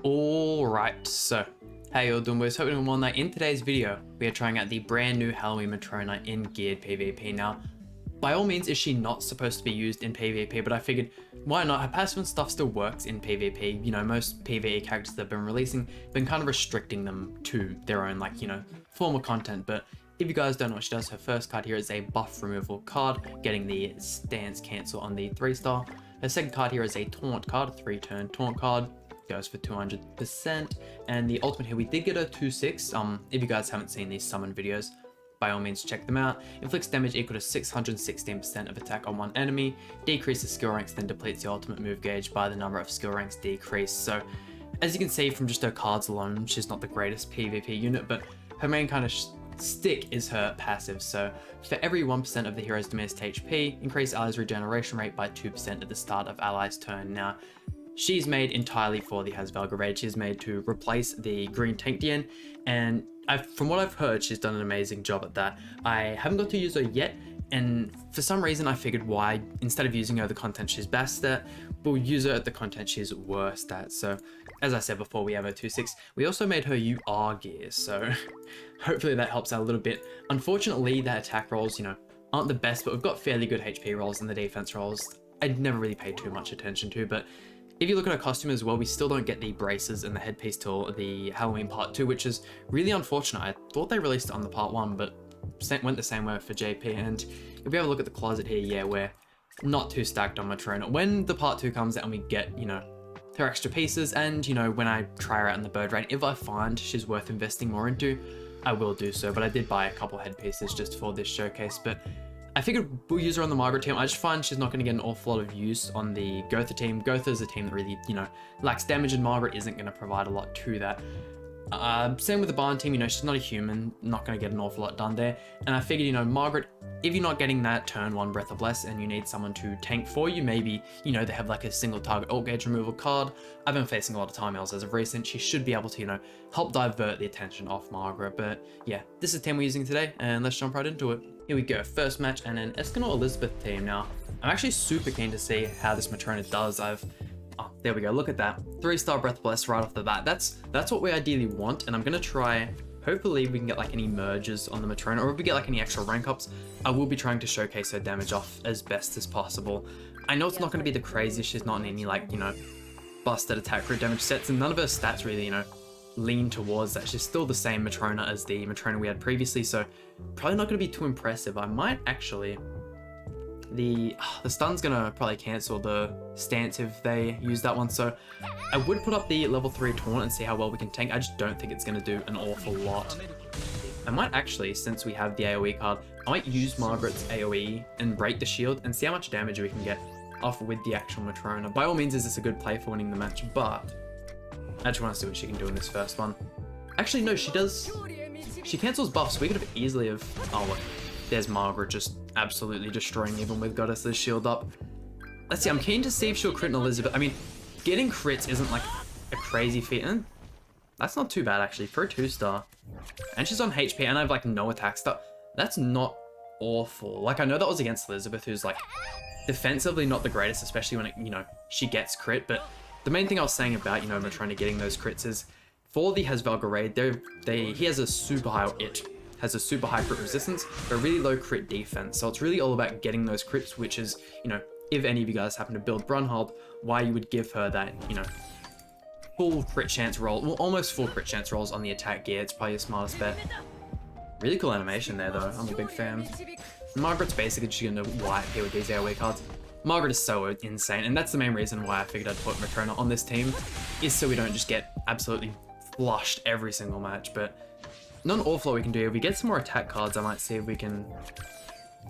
Alright, so how you all doing, boys? Hope you're doing well. Now, in today's video, we are trying out the brand new Halloween Matrona in geared PvP. Now, by all means, is she not supposed to be used in PvP, but I figured, why not? Her passive and stuff still works in PvP. You know, most PvE characters that have been releasing, been kind of restricting them to their own, like, you know, form of content. But if you guys don't know what she does, her first card here is a buff removal card, getting the stance cancel on the 3-star. Her second card here is a taunt card, a 3-turn taunt card. Goes for 200%, and the ultimate here, we did get a 2-6. If you guys haven't seen these summon videos, by all means check them out. Inflicts damage equal to 616% of attack on one enemy, decreases skill ranks, then depletes the ultimate move gauge by the number of skill ranks decreased. So as you can see from just her cards alone, she's not the greatest PvP unit, but her main kind of stick is her passive. So for every 1% of the hero's diminished HP, increase allies regeneration rate by 2% at the start of allies turn. Now, she's made entirely for the Hasvalga raid. She's made to replace the green tank DN, and from what I've heard, she's done an amazing job at that. I haven't got to use her yet, and for some reason I figured why, instead of using her at the content she's best at, we'll use her at the content she's worst at. So as I said before, we have her 2-6. We also made her UR gear, so hopefully that helps out a little bit. Unfortunately, the attack rolls, you know, aren't the best, but we've got fairly good HP rolls, and the defense rolls I'd never really paid too much attention to. But if you look at her costume as well, we still don't get the braces and the headpiece till the Halloween Part 2, which is really unfortunate. I thought they released it on the Part 1, but went the same way for JP. And if we have a look at the closet here, yeah, we're not too stacked on Matrona. When the Part 2 comes out and we get, you know, her extra pieces, and, you know, when I try her out in the bird raid, if I find she's worth investing more into, I will do so. But I did buy a couple headpieces just for this showcase, but I figured we'll use her on the Margaret team. I just find she's not going to get an awful lot of use on the Gotha team. Gotha is a team that really, you know, lacks damage, and Margaret isn't going to provide a lot to that. Same with the Barn team, you know, she's not a human, not going to get an awful lot done there. And I figured, you know, Margaret, if you're not getting that turn 1 Breath of Bless and you need someone to tank for you, maybe, you know, they have like a single target ult gauge removal card. I've been facing a lot of time mails as of recent. She should be able to, you know, help divert the attention off Margaret. But yeah, this is the team we're using today, and let's jump right into it. Here we go, first match, and an Escanor Elizabeth team. Now, I'm actually super keen to see how this Matrona does. Oh, there we go, look at that. 3-star Breath of Bless right off the bat. That's what we ideally want, and I'm gonna try, hopefully we can get like any merges on the Matrona, or if we get like any extra rank ups, I will be trying to showcase her damage off as best as possible. I know it's not gonna be the craziest, she's not in any, like, you know, busted attack crit damage sets, and none of her stats really, you know, lean towards that. She's still the same Matrona as the Matrona we had previously, so probably not going to be too impressive. I might actually, the stun's going to probably cancel the stance if they use that one, so I would put up the level 3 taunt and see how well we can tank. I just don't think it's going to do an awful lot. I might actually, since we have the AoE card, I might use Margaret's AoE and break the shield and see how much damage we can get off with the actual Matrona. By all means, is this a good play for winning the match, but I just want to see what she can do in this first one. Actually, no, she does. She cancels buffs. We could have easily have. Oh, look. There's Margaret just absolutely destroying even with Goddess's shield up. Let's see. I'm keen to see if she'll crit an Elizabeth. I mean, getting crits isn't like a crazy feat. And that's not too bad, actually, for a 2-star. And she's on HP, and I have like no attack stuff. That's not awful. Like, I know that was against Elizabeth, who's like defensively not the greatest, especially when it, you know, she gets crit, but the main thing I was saying about, you know, Matrona getting those crits is for the Hasvalga raid, he has a super high, crit resistance, but really low crit defense. So it's really all about getting those crits, which is, you know, if any of you guys happen to build Brunhild, why you would give her that, you know, full crit chance roll, well, almost full crit chance rolls on the attack gear. It's probably your smartest bet. Really cool animation there, though. I'm a big fan. Margaret's basically just going to wipe here with these AoE cards. Margaret is so insane, and that's the main reason why I figured I'd put Matrona on this team, is so we don't just get absolutely flushed every single match. But not an awful lot we can do. If we get some more attack cards, I might see if we can,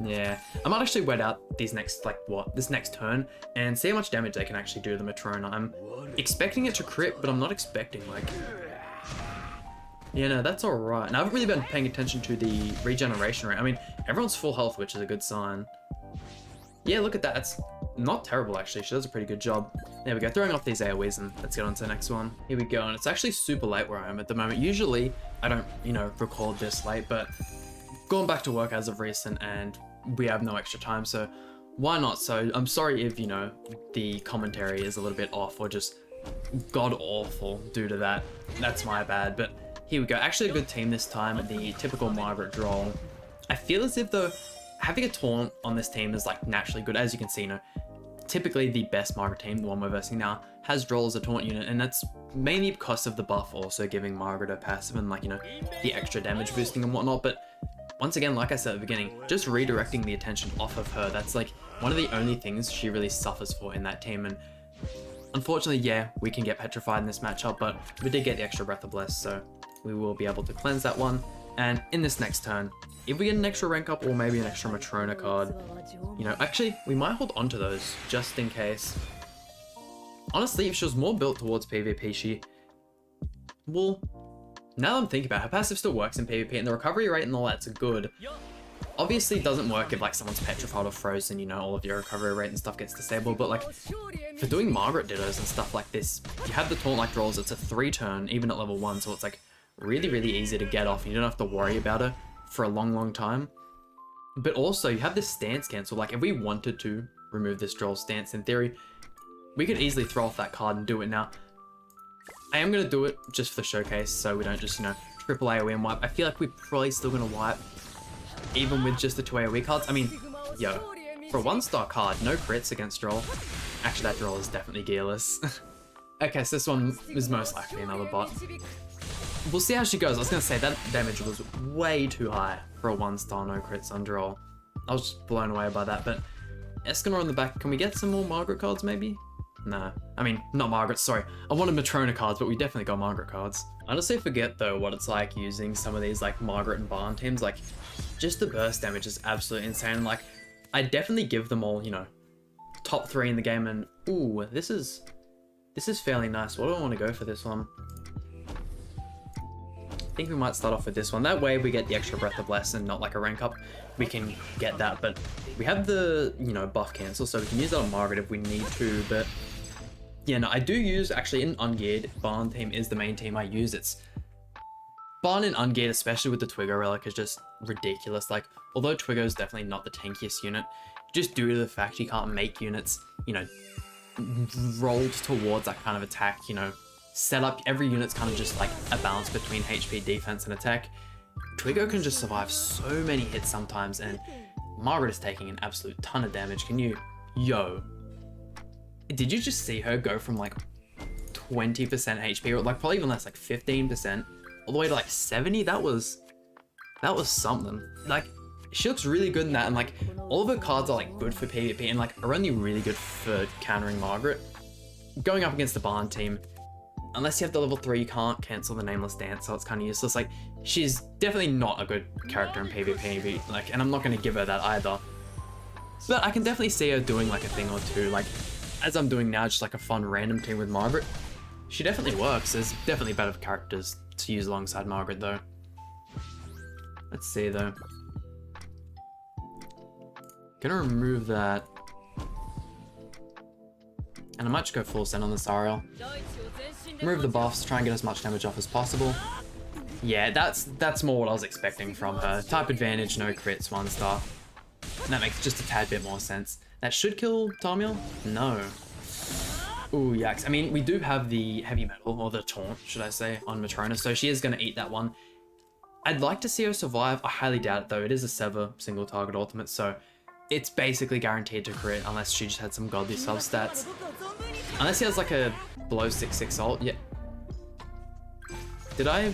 yeah, I might actually wait out these next, like, this next turn, and see how much damage they can actually do to the Matrona. I'm expecting it to crit, but I'm not expecting, like, yeah, no, that's alright. And I haven't really been paying attention to the regeneration rate. I mean, everyone's full health, which is a good sign. Yeah, look at that. It's not terrible, actually. She does a pretty good job. There we go, throwing off these AoEs, and let's get on to the next one. Here we go, and it's actually super late where I am at the moment. Usually, I don't, you know, record this late, but gone back to work as of recent, and we have no extra time, so why not? So I'm sorry if, you know, the commentary is a little bit off, or just god awful due to that. That's my bad, but here we go. Actually a good team this time, the typical Margaret Droll. I feel as if though, having a taunt on this team is like naturally good. As you can see, typically the best Margaret team, the one we're versing now, has Droll as a taunt unit, and that's mainly because of the buff also giving Margaret a passive and like, the extra damage boosting and whatnot. But once again, like I said at the beginning, just redirecting the attention off of her, that's like one of the only things she really suffers for in that team. And unfortunately, yeah, we can get petrified in this matchup, but we did get the extra Breath of Bless, so we will be able to cleanse that one. And in this next turn, if we get an extra rank up or maybe an extra Matrona card, actually, we might hold on to those just in case. Honestly, if she was more built towards PvP, well, now that I'm thinking about it, her passive still works in PvP and the recovery rate and all that's good. Obviously, it doesn't work if like someone's petrified or frozen, all of your recovery rate and stuff gets disabled, but like for doing Margaret dittos and stuff like this, you have the taunt like Drolls, it's a 3-turn, even at level 1, so it's like really, really easy to get off. You don't have to worry about her for a long time. But also, you have this stance cancel. Like, if we wanted to remove this Droll stance, in theory, we could easily throw off that card and do it. Now, I am going to do it just for the showcase, so we don't just, triple AoE and wipe. I feel like we're probably still going to wipe, even with just the 2 AoE cards. I mean, yo, for a 1-star card, no crits against Droll. Actually, that Droll is definitely gearless. Okay, so this one is most likely another bot. We'll see how she goes. I was going to say that damage was way too high for a 1-star no crits on Droll. I was just blown away by that, but Escanor on the back. Can we get some more Margaret cards maybe? Nah. I mean, not Margaret, sorry. I wanted Matrona cards, but we definitely got Margaret cards. I honestly forget though what it's like using some of these like Margaret and Barn teams. Like, just the burst damage is absolutely insane. Like, I definitely give them all, top 3 in the game, and ooh, this is fairly nice. What do I want to go for this one? I think we might start off with this one. That way we get the extra Breath of Bless and not like a rank up. We can get that, but we have the, buff cancel, so we can use that on Margaret if we need to. But yeah, no, I do use, actually in Ungeared, Barn team is the main team I use. It's Barn and Ungeared, especially with the Twiggo relic, is just ridiculous. Like, although Twiggo is definitely not the tankiest unit, just due to the fact you can't make units, rolled towards that kind of attack, set up, every unit's kind of just like a balance between HP, defense, and attack. Twiggo can just survive so many hits sometimes, and Margaret is taking an absolute ton of damage. Can you... Yo. Did you just see her go from like 20% HP, or like probably even less, like 15%, all the way to like 70? That was something. Like, she looks really good in that, and like all of her cards are like good for PvP and like are only really good for countering Margaret. Going up against the Barn team, unless you have the level 3, you can't cancel the Nameless Dance, so it's kind of useless. Like, she's definitely not a good character in PvP, like, and I'm not going to give her that either. But I can definitely see her doing like a thing or two, like as I'm doing now, just like a fun random team with Margaret. She definitely works. There's definitely better characters to use alongside Margaret though. Let's see though. Gonna remove that. And I might just go full send on this Ariel. Remove the buffs, try and get as much damage off as possible. Yeah, that's more what I was expecting from her. Type advantage, no crits, 1-star. And that makes just a tad bit more sense. That should kill Tamil? No. Ooh, yikes. I mean, we do have the heavy metal, or the taunt, should I say, on Matrona, so she is going to eat that one. I'd like to see her survive. I highly doubt it, though. It is a Sever single target ultimate, so it's basically guaranteed to crit unless she just had some godly substats. Unless he has like a below 6/6 ult. Yeah.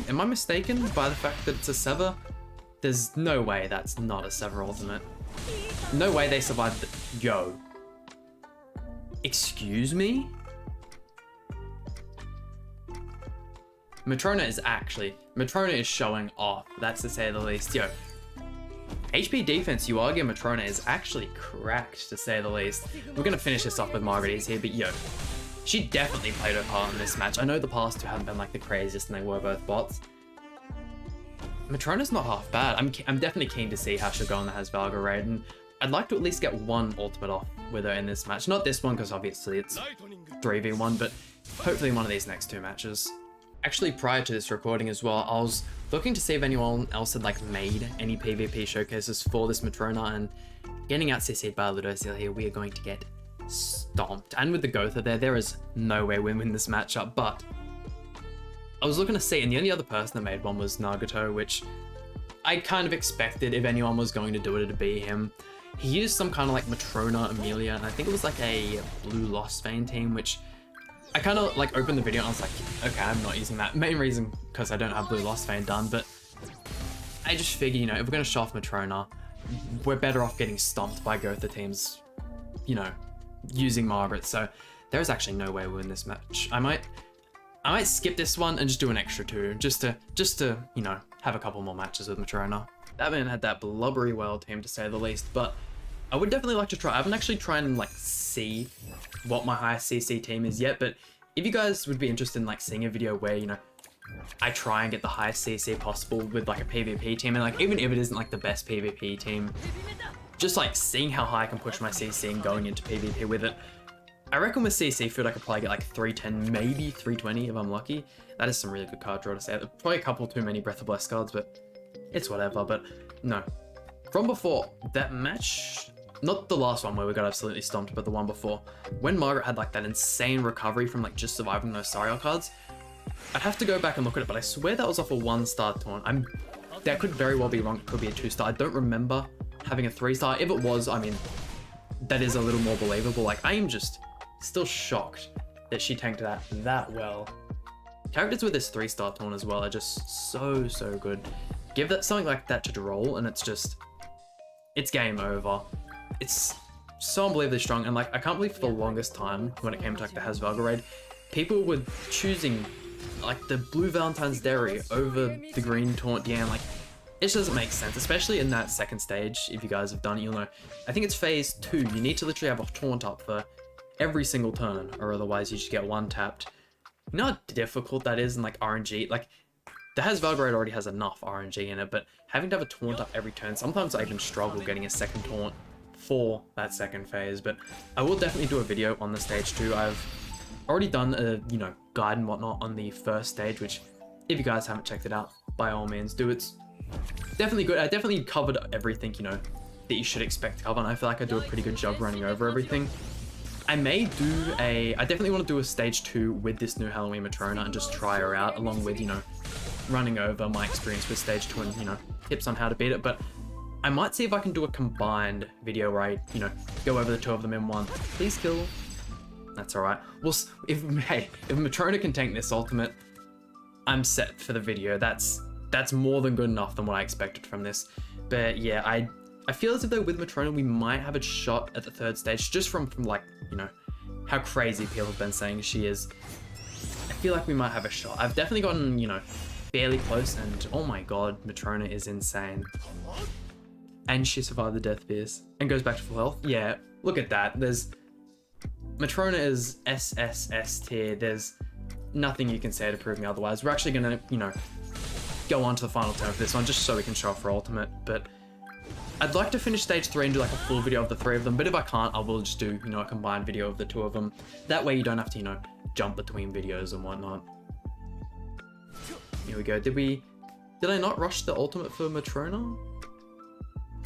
Am I mistaken by the fact that it's a Sever? There's no way that's not a Sever ultimate. No way they survived the... Yo. Excuse me? Matrona is showing off, that's to say the least. Yo, HP defense Uagi Matrona is actually cracked, to say the least. We're gonna finish this off with Margaret here, but yo, she definitely played her part in this match. I know the past two haven't been like the craziest and they were both bots. Matrona's not half bad. I'm definitely keen to see how she'll go on the Hasvalga raid, and I'd like to at least get one ultimate off with her in this match. Not this one, because obviously it's 3v1, but hopefully one of these next two matches. Actually, prior to this recording as well, I was looking to see if anyone else had like made any PvP showcases for this Matrona, and getting out CC'd by Ludosil here, we are going to get stomped. And with the Gotha there is no way we win this matchup, but I was looking to see, and the only other person that made one was Nagato, which I kind of expected if anyone was going to do it, it'd be him. He used some kind of like Matrona, Amelia, and I think it was like a blue Lost Vein team, which I kind of like opened the video and I was like, okay, I'm not using that. Main reason because I don't have blue Lost Vein done, but I just figure, you know, if we're going to show off Matrona, we're better off getting stomped by Gotha teams, you know, using Margaret. So there's actually no way we win this match. I might skip this one and just do an extra 2, just to, you know, have a couple more matches with Matrona. That man had that blubbery whale team, to say the least, but I would definitely like to try. I haven't actually tried and like see what my highest CC team is yet, but if you guys would be interested in like seeing a video where, you know, I try and get the highest CC possible with like a PvP team, and like even if it isn't like the best PvP team, just like seeing how high I can push my CC and going into PvP with it. I reckon with CC food I could probably get like 310, maybe 320 if I'm lucky. That is some really good card draw to say. Probably a couple too many Breath of Bless cards, but it's whatever. But no, from before that match, not the last one where we got absolutely stomped, but the one before, when Margaret had like that insane recovery from like just surviving those Sariel cards, I'd have to go back and look at it, but I swear that was off a 1-star taunt. That could very well be wrong. It could be a 2-star. I don't remember having a 3-star. If it was, I mean, that is a little more believable. Like, I am just still shocked that she tanked that well. Characters with this 3-star taunt as well are just so good. Give that something like that to Droll and it's game over. It's so unbelievably strong, and like I can't believe for the longest time when it came to like the Hasvalga raid, people were choosing like the blue Valentine's Dairy over the green taunt Diane. Like, it just doesn't make sense, especially in that second stage. If you guys have done it, you'll know. I think it's phase 2. You need to literally have a taunt up for every single turn, or otherwise you just get one tapped. You know how difficult that is in like RNG? Like, the Hasvalga raid already has enough RNG in it, but having to have a taunt up every turn, sometimes I even struggle getting a second taunt for that second phase. But I will definitely do a video on the stage 2. I've already done a, you know, guide and whatnot on the first stage, which if you guys haven't checked it out, by all means do. It's definitely good. I definitely covered everything, you know, that you should expect to cover, and I feel like I do a pretty good job running over everything. I definitely want to do a stage 2 with this new Halloween Matrona and just try her out, along with, you know, running over my experience with stage 2 and, you know, tips on how to beat it. But I might see if I can do a combined video where I, you know, go over the 2 of them in one. Please kill. That's alright. Well, if Matrona can tank this ultimate, I'm set for the video. That's more than good enough than what I expected from this. But yeah, I feel as if though with Matrona we might have a shot at the 3rd stage, just from like, you know, how crazy people have been saying she is. I feel like we might have a shot. I've definitely gotten, you know, fairly close, and oh my god, Matrona is insane. And she survived the death pierce and goes back to full health. Yeah, look at that. Matrona is SSS tier. There's nothing you can say to prove me otherwise. We're actually gonna, you know, go on to the final turn for this one just so we can show off her ultimate. But I'd like to finish stage 3 and do like a full video of the 3 of them, but if I can't, I will just do, you know, a combined video of the 2 of them. That way you don't have to, you know, jump between videos and whatnot. Here we go. Did I not rush the ultimate for Matrona?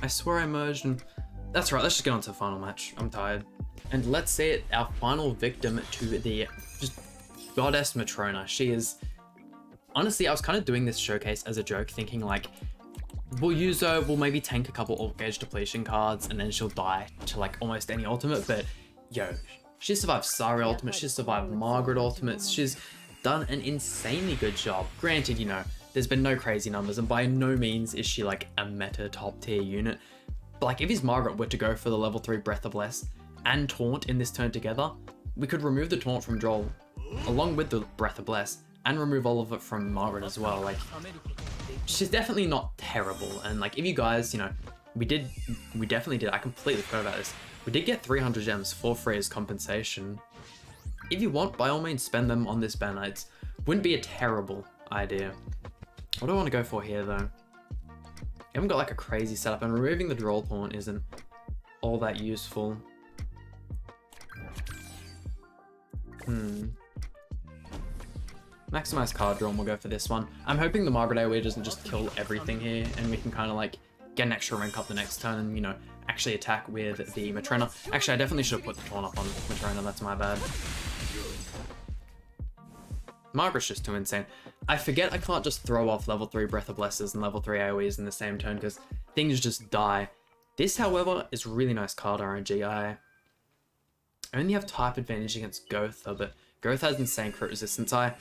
I swear I merged, and that's right. Let's just get on to the final match. I'm tired. And let's see it, our final victim to the just goddess Matrona. She is, honestly, I was kind of doing this showcase as a joke, thinking like, we'll use her, we'll maybe tank a couple ult gauge depletion cards, and then she'll die to like almost any ultimate. But yo, she survived Sari ultimate, she's survived Margaret ultimates, she's done an insanely good job. Granted, you know, there's been no crazy numbers, and by no means is she like a meta top tier unit. But like, if his Margaret were to go for the level 3 Breath of Bless and Taunt in this turn together, we could remove the Taunt from Droll along with the Breath of Bless and remove all of it from Margaret as well. Like, she's definitely not terrible. And like, if you guys, you know, we definitely did, I completely forgot about this. We did get 300 gems for free as compensation. If you want, by all means, spend them on this banner. It wouldn't be a terrible idea. What do I want to go for here though? I haven't got like a crazy setup, and removing the Droll Taunt isn't all that useful. Maximize card draw, and we'll go for this one. I'm hoping the Margaret AoE doesn't just kill everything here, and we can kind of like get an extra rank up the next turn and, you know, actually attack with the Matrona. Actually, I definitely should have put the taunt up on Matrona, that's my bad. Margaret's just too insane. I forget I can't just throw off level 3 Breath of Blessers and level 3 AoEs in the same turn because things just die. This, however, is really nice card RNG. I only have type advantage against Gotha, but Gotha has insane crit resistance. I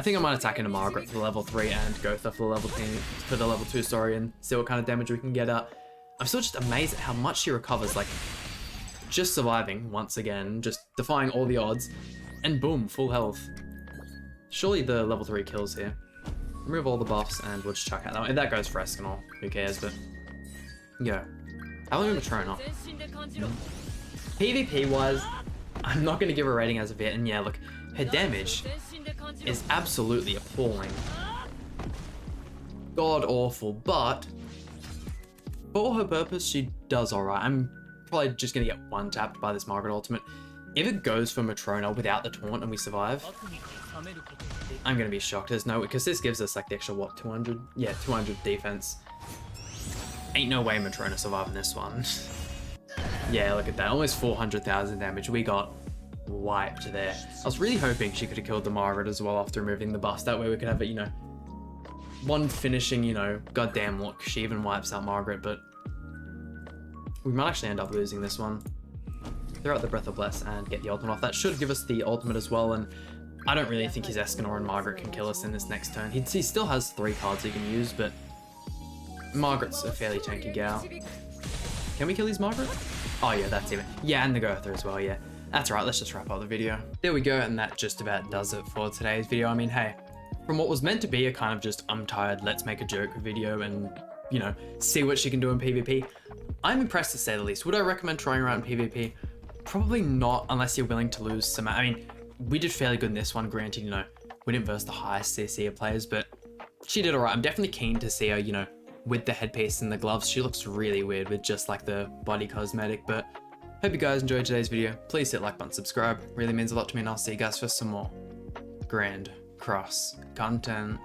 think I might attack into Margaret for the level 3 and Gotha for the level 2, sorry, and see what kind of damage we can get out. I'm still just amazed at how much she recovers, like, just surviving once again, just defying all the odds, and boom, full health. Surely the level 3 kills here. Remove all the buffs and we'll just chuck out that. If that goes for Escanor, who cares, but yeah. Halloween Matrona. PvP wise, I'm not going to give her a rating as of yet, and yeah, look, her damage is absolutely appalling. God awful, but for her purpose, she does alright. I'm probably just going to get one tapped by this Margaret ultimate. If it goes for Matrona without the taunt and we survive, I'm going to be shocked. There's no way, because this gives us like the extra, what, 200? Yeah, 200 defense. Ain't no way Matrona surviving this one. Yeah, look at that. Almost 400,000 damage. We got wiped there. I was really hoping she could have killed the Margaret as well after removing the bust. That way we could have it, you know, one finishing, you know, goddamn look. She even wipes out Margaret, but we might actually end up losing this one. Throw out the Breath of Bless and get the ultimate off. That should give us the ultimate as well, and I don't really think his Escanor and Margaret can kill us in this next turn. He still has 3 cards he can use, but Margaret's a fairly tanky gal. Can we kill his Margaret? Oh yeah, that's even. Yeah, and the Gotha as well, yeah. That's right, let's just wrap up the video. There we go, and that just about does it for today's video. I mean, hey, from what was meant to be a kind of just, I'm tired, let's make a joke video and, you know, see what she can do in PvP, I'm impressed to say the least. Would I recommend trying her out in PvP? Probably not, unless you're willing to lose some. I mean, we did fairly good in this one, granted, you know, we didn't verse the highest CC of players, but she did alright. I'm definitely keen to see her, you know, with the headpiece and the gloves. She looks really weird with just like the body cosmetic, but hope you guys enjoyed today's video. Please hit like button, subscribe, really means a lot to me, and I'll see you guys for some more Grand Cross content.